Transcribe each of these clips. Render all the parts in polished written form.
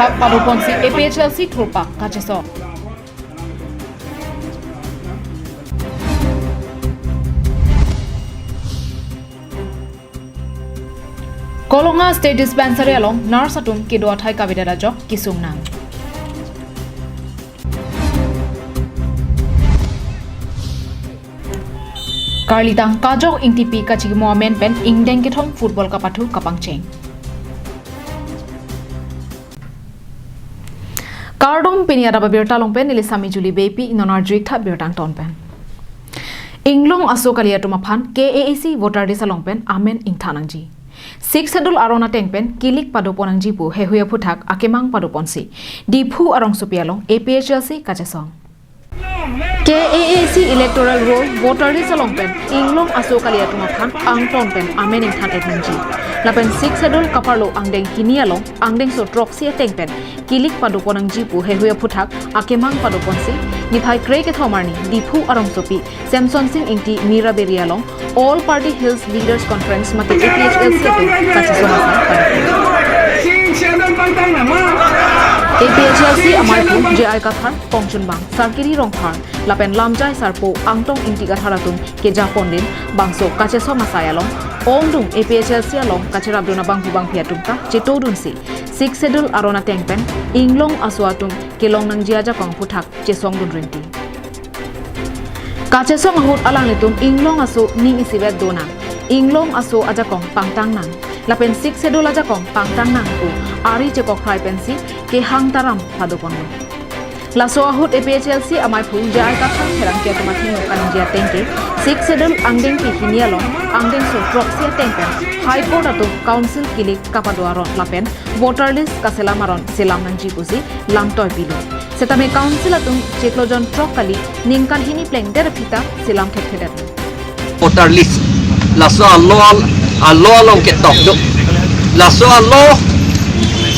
puthak paduponsi APHLC thurpa kacheso Kolonga State Dispensary along Narsatum Kidwa Thai Kabidera Jok Kisumnang Karlitang Kajok ing TP Kachig Mohamed Ben ing Dengkithom Football Kapathu Kapangcheng Kardom Pini Adap Abirta Longpen Nilisami Juli Bepi Nonarjik Tha Birtang Tonpen Inglong Asokalia Tumaphan KAAC Voter Disa Longpen Amen ing Thanangji 6 Schedule Arona Tengpen Kilik Padoponangji Pu Hehuya Puthak Akemang Padoponsi Diphu Arong Supialong APHLC Kachesong KAAC Electoral Roll Voter Disa Longpen Inglong Asokalia Tumaphan Ang Tonpen Amen ing Than Etnangji Lapen 6 Schedule Kaparlo Angdeng Hinialong Angdeng So Troxia Tengpen Kilik Padoponangji Pu Hehuya Puthak Akemang Padoponsi Nithai Kreke Thomarni Diphu Arong Supi Samson Singh Inti Mira Berialong All Party Hills Leaders Conference Mati APHLC APHLC Amarpu JI Kathar Pongchunbang Sarkiri Rongthar Lapen Lamjai Sarpo Angtong Inti Gatharatum Keja Pondin Bangso Kacheso Masayalong Ongdung APHLC along Kacharabduna Bangpu Bang Piatumka Chetodunsi 6 Schedule Arona Tengpen Inglong Aswatum Kelong Nangjiaja Kong Puthak Chesong Dunrinti Kachesong Ahut Alang Litum Inglong Aso Ning Isibet Dona Inglong Aso Ajakong Pangtang Nang Lapen 6 Schedule Ajakong Pangtang Nang U Ari Chekok Prai Pensi Ke Hang Taram Padopono Laso Ahut APHLC Amai Phu Jai Kathar Herang Kia Tumathi Kanjia Tengke 6 Schedule Angdeng Pi Hinialong Angdeng So Troxia Tengpen High Court Atu Council Kilik Kapaduaron Lapen Voter List Kaselamaron Selam Nangji Pusi Lamtoy Pilu Setame Council Atum Cheklojon Trokali Ningkan Hini Pleng Derpita Selam Kekhedat Voter List Laso Allo Along Ketok Duk Laso Allo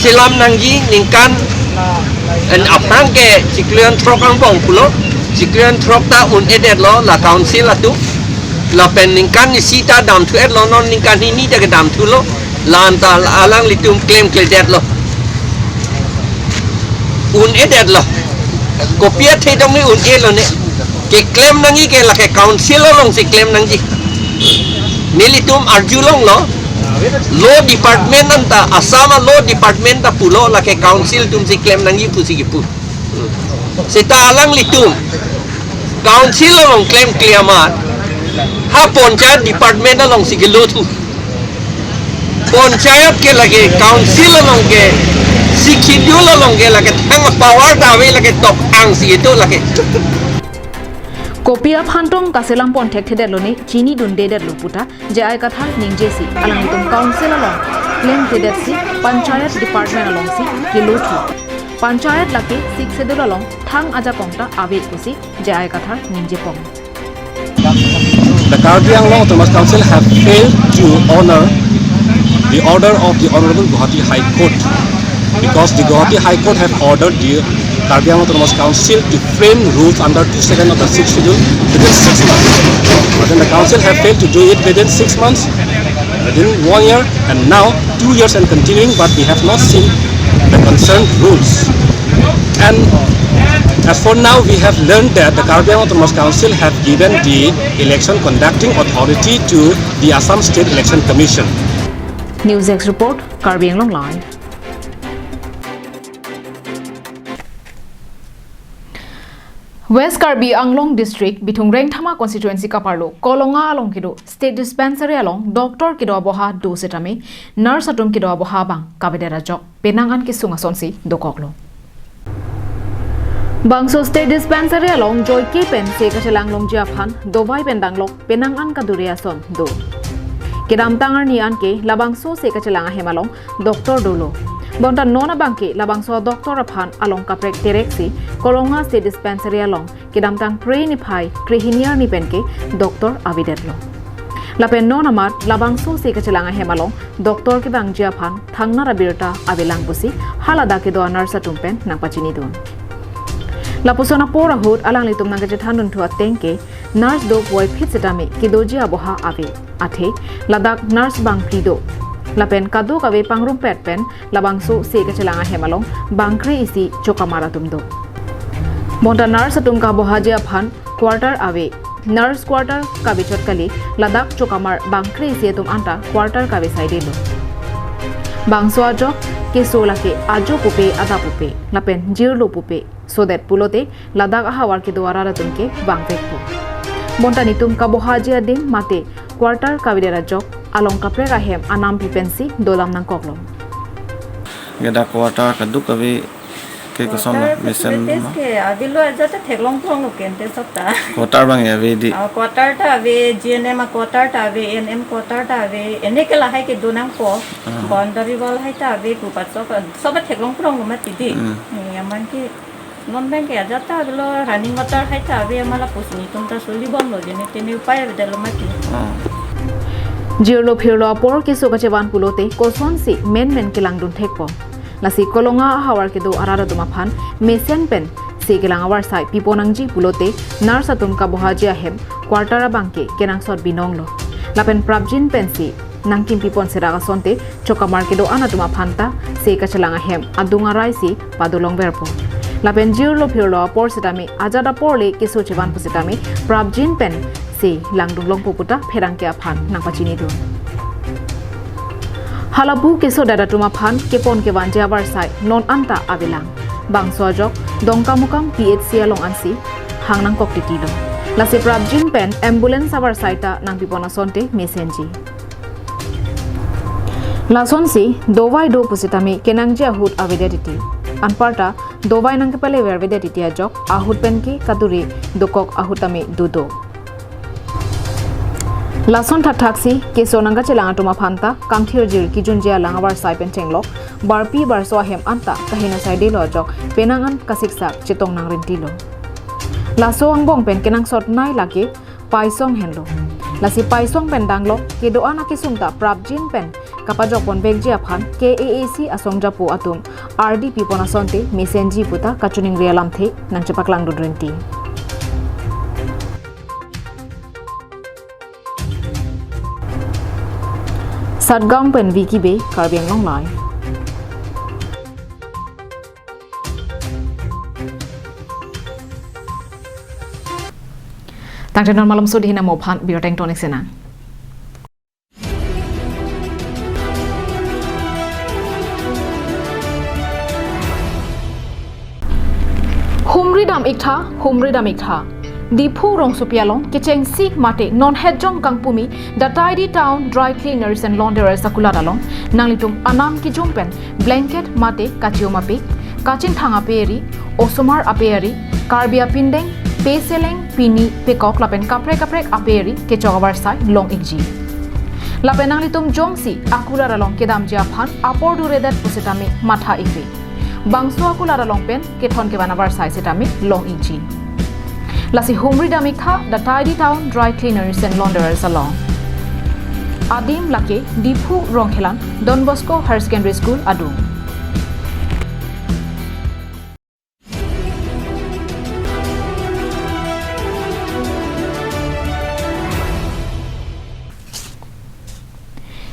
Selam Nangji Ningkan En Apang Ke Ciklian Trokang Bong Pulo Ciklian Trokta Un Edet Lo La Council Atu La Pen Ningkan Nisita Dam Tu Ed Lo Non Ningkan Hini Jaga Dam Tu Lo La Antal Alang Litum Claim Kledet Lo Un Edet Lo Kopia Te Dong Ni Un Ed Lo Ne Ke Claim Nangi Ke La Ke Council Lo Long Si Claim Nangi Nilitum Arjulong Lo Law Department Anta Asama Law Department Ta Pulo La Ke Council Tum Si Claim Nangi Pusi Gipu Sita Alang Litum Council Lo Long Claim Kliamat Ha Ponchayat Department Lo Long Si Gilo Tu Ponchayat Ke La Ke Council Lo Long Ke Si Kidu Lo Long Ke La Ke Tang Power Ta We La Ke Top Ang Si Itu La Ke Kopia Phantong Kaselam Pontek Thedeloni Chini Dundedet Luputa JI Kathar Ningjesi Alangitum Council along Claim Thedetsi Panchayat Department along Si Kilotu Panchayat Laki 6 Schedule along Thang Ajakongta Ave Kusi JI Kathar Ningjepong The Karbi Anglong Autonomous Council have failed to honor the order of the Honorable Guwahati High Court because the Guwahati High Court have ordered the Karbi Anglong Autonomous Council to frame rules under 2 of the 6th schedule within 6 months. But then the council have failed to do it within 6 months, within 1 year, and now 2 years and continuing, but we have not seen the concerned rules. And as for now, we have learned that the Karbi Anglong Autonomous Council have given the election conducting authority to the Assam State Election Commission. News X Report, Karbi Anglong Live. West Karbi Anglong District Bitung Rengthama Constituency Kaparlo Kolonga along Kido State Dispensary along Doctor Kido Aboha Do Setame Nurse Atum Kido Aboha Bang Kabedera Jok Penangan Kisunga Sonsi Dokoklo Bangso State Dispensary along Joy Kepen Sekachelang Long Jiaphan Dovai Pendanglok Penangan Kaduria Son Do Kidam Tangar Nian Ke Labangso Sekachelang Hemalong Doctor Dolo Bonta nona bangke labangso Dr. Aphan along kaprek tereksi Kolonga State Dispensary along kidamtang pre ni phai krihiniar ni penke Dr. Avidetlo Lapen nona mat labangso se kachelanga hemalong Dr. Kidang Japhan Adap Abirta abelang busi halada ke do nurse tumpen nang pachini don Lapusona pora hut alang litum nang kachethanun thua tengke nurse do boy phit setame kidoji aboha ave athe ladak nurse bang prido lapen kadu kabe pangrum pet pen labangso se kachelang a hemalong bangkre isi chokamara tumdo monta nurse atum ka bohaje phan quarter awe nurse quarter kabe chotkali ladak chokamar bangkre isi atum anta quarter kabe side lo bangso ajo ke sola ke ajo pupe ada pupe lapen jirlo pupe so that pulote ladak ahawar ke duara ratum ke bangpek po monta nitum ka bohaje din mate quarter kabidera jok along kapre ka hem anam pipensi dolam nang koklom geda quarter ka du kabe ke ko som mission ke avilo ajata theglong prong kente sota quarter bang ya di quarter ta ave GNM quarter ta ave NM quarter ta ave ene ke la hai ke donang ko boundary wall hai ta ave pupat sob theglong prong ma tidi yaman ke non bank ke ajata avilo running water hai ta ave mala pusni tumta suli bom lo jene tene upay ave lo mati Jirlo phirlo apor ke so kachewan pulote koson si men kilang dun thekpo lasi kolonga hawar ke do arara duma phan mesian pen se kilang awar sai piponangji pulote nurse atum ka bohaji ahem quarter bangke kenang sot binong lo lapen prabjin pensi nangkim pipon seraga sonte chokamar ke do anatuma phanta se kachelang ahem adunga raisi padolong berpo lapen jirlo phirlo apor setami ajada porle ke so chewan pusitami prabjin pen se langdung long poputa pherang ke aphan nang pachini do halabu keso dada tuma phan kepon ke wanje abar sai non anta abilang bangso ajok dongka mukam PHC along ansi hangnang kok titilo lase prabjin pen ambulance abar saita nang pipona sonte mesenji lasonsi dowai do pusitami kenangje ahut avedetiti anparta dowai nang ke pale vervedetiti ajok ahut pen ke kaduri dokok ahutami dudo Lason thathaksi ke sonanga chelanga tuma phanta kamthir jir ki junjia langabar saipen chenglok barpi barso hem anta kahina saide lo jok penangan kasiksa chitong nang rentilo laso angbong pen kenang sot nai lake paisong henlo lasi paisong pen danglo ke doana ki sumta prabjin pen kapajok pon bekji aphan KAAC asong japu atum RDP pona sonte mesenji puta kachuning realam the nang chepaklang do renti Satgang pen wiki be karbiang long lai Tang tenon malam so dihina mo phan birteng tonic senang Humri dam ikha Dipu rong supialong kicheng sik mate non hedjong kangpumi the tidy town dry cleaners and launderers sakula dalong nanglitum anam ki jumpen blanket mate kachioma pe kachin thanga peri osomar aperi karbia pindeng peseleng pini pekok lapen kaprek aperi ke chogabar sai long ikji lapen nanglitum jongsi akula dalong kedam jia phan apor dure that pusitami matha ikri bangso akula dalong pen ke thon ke banabar sai setami long ikji Lasi Humri Damikha, the tidy town dry cleaners and launderers along. Adim Lake, Dipu Ronghelan, Don Bosco Higher Secondary School, Adum.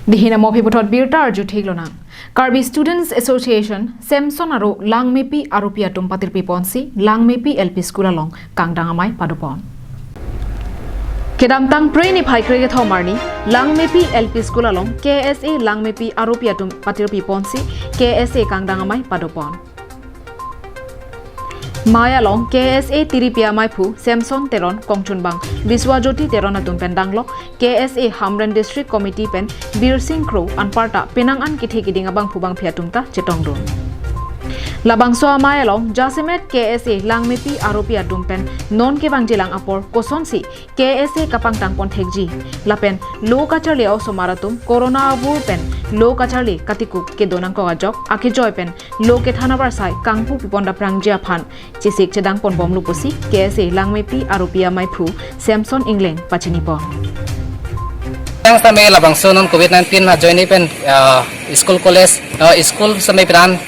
Dihina Mopi Putot Birta Arju Tiglona. Karbi Students Association Samson aro Langmepi Arupia Tumpatir Piponsi Langmepi LP School along Kangdangamai Padupon Kedamtang Preni Paikre Thomarni Langmepi LP School along KSA Langmepi Arupia Tumpatir Piponsi KSA Kangdangamai Padupon Maya long KSA Tiripia Maipu Samson Teron Kongchunbang Biswajoti Teron Atum Pendanglo KSA Hamran District Committee Pen Bir Singh Crow Anparta Penangan Kithi Kiding Abang Pubang Phiatumta Chetongdon Labang so Maya long Jasimet KSA Langmepi Aropia Dumpen Non Kebang Jilang Apor Kosonsi KSA Kapang Tangpon Thekji Lapen Lo Kacharli Oso Maratum Corona Avur Pen Lo Kacharli Katikuk Ke Donang Kogajok Aki Joy Pen Lo Ke Thanabar Sai Kangpu Piponda Prang Jia Phan Chisik Chedang Pon Bom Lupusi KSA Langmepi Aropia Maipu Samson England Pachinipon Yang sampai labang so non COVID-19 na join pen school college school sampai peran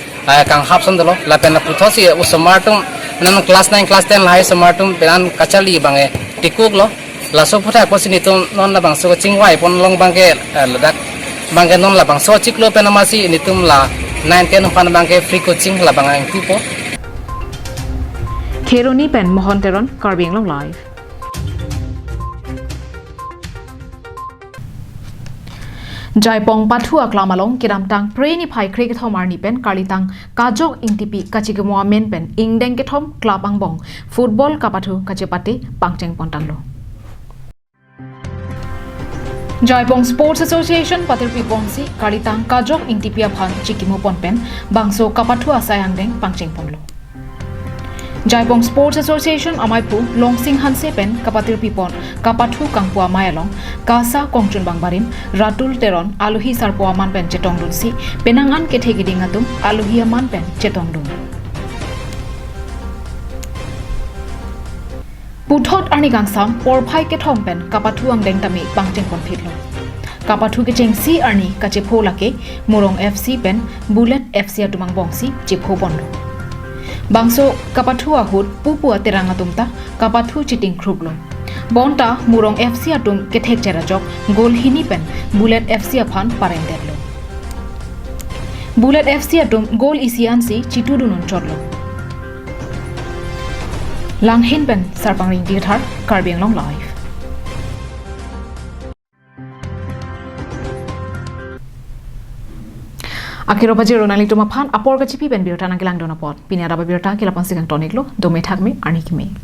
kang hapson dulu lapen putosi usamartum nan kelas 9 kelas 10 lai samartum peran kacali bange tikuk lo laso putai posini tu non labang so cingwai pon long bangke ladak bangke non labang so ciklo penamasi ini tum la 9-10 umpan bangke free coaching labang ang tupo Kheroni pen Mohon Teron Karbing Long Live Jaipong Pathua Klamalong Kidam Tang Preni Pai Cricket Homar Ni Pen Kalitang Kajok Ingtipi Kachikimwa Men Pen Ingdeng Ketom Club Angbong Football Kapathu Kachepati Pangcheng Pontanglo Jaipong Sports Association Patirpi Bongsi Kalitang Kajok Ingtipi Aphan Chikimu Ponpen Bangso Kapathu Asayangdeng Pangcheng Ponlo Jaipong Sports Association Amaipu Longsing Hanse Pen Kapatir Pipon Kapathu Kangpua Mayalong Kasa Kongchun Bangbarim Ratul Teron Aluhi Sarpua Man Pen Chetong Dunsi Penangan Kethegiding Atum Aluhi Man Pen Chetong Dun Puthot Arni Gangsam Porphai Kethom Pen Kapathu Angdeng Tami Pangcheng Pon Phitlo Kapathu Kecheng Si Arni Kachepo Lake Murong FC Pen Bullet FC Atumang Bongsi Chipho Pondo Bangso Kapathu Ahut Pupua Terangatumta Kapathu Chiting Krublo Bonta Murong FC Atum Kethek Cherajok Gol Hini Pen Bullet FC Aphan Parendelo Bullet FC Atum Gol Isiansi Chitudunun Chodlo Langhin Pen Sarpangring Diathar Karbing Long Live Akhiro Paji Ronali Tumaphan Apor Kachipi Ben Birta Nangilang Donapot Pinya Adap Abirta Kilapan Sigang Toniklo Dome Thakme Arnikime